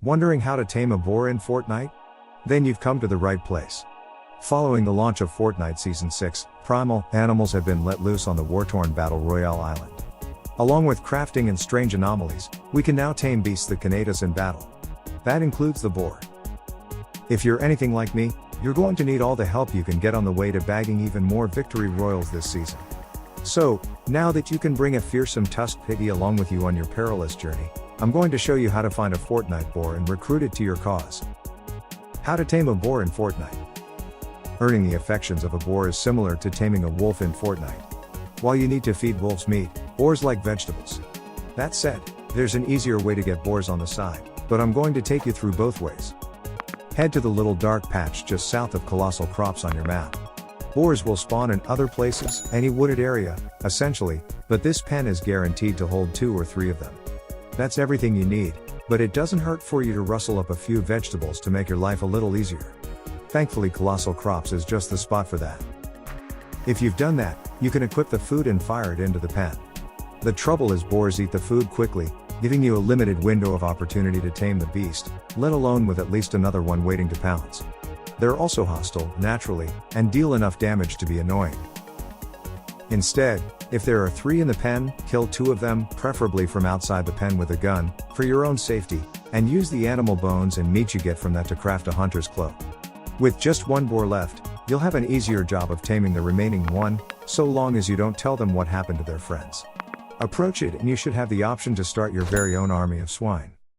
Wondering how to tame a boar in Fortnite? Then you've come to the right place. Following the launch of Fortnite Season 6, primal animals have been let loose on the war-torn Battle Royale island. Along with crafting and strange anomalies, we can now tame beasts that can aid us in battle. That includes the boar. If you're anything like me, you're going to need all the help you can get on the way to bagging even more victory royals this season. So, now that you can bring a fearsome tusked piggy along with you on your perilous journey, I'm going to show you how to find a Fortnite boar and recruit it to your cause. How to tame a boar in Fortnite. Earning the affections of a boar is similar to taming a wolf in Fortnite. While you need to feed wolves meat, boars like vegetables. That said, there's an easier way to get boars on the side, but I'm going to take you through both ways. Head to the little dark patch just south of Colossal Crops on your map. Boars will spawn in other places, any wooded area, essentially, but this pen is guaranteed to hold 2 or 3 of them. That's everything you need, but it doesn't hurt for you to rustle up a few vegetables to make your life a little easier. Thankfully, Colossal Crops is just the spot for that. If you've done that, you can equip the food and fire it into the pen. The trouble is boars eat the food quickly, giving you a limited window of opportunity to tame the beast, let alone with at least another one waiting to pounce. They're also hostile, naturally, and deal enough damage to be annoying. Instead, if there are 3 in the pen, kill 2 of them, preferably from outside the pen with a gun, for your own safety, and use the animal bones and meat you get from that to craft a hunter's cloak. With just 1 boar left, you'll have an easier job of taming the remaining 1, so long as you don't tell them what happened to their friends. Approach it and you should have the option to start your very own army of swine.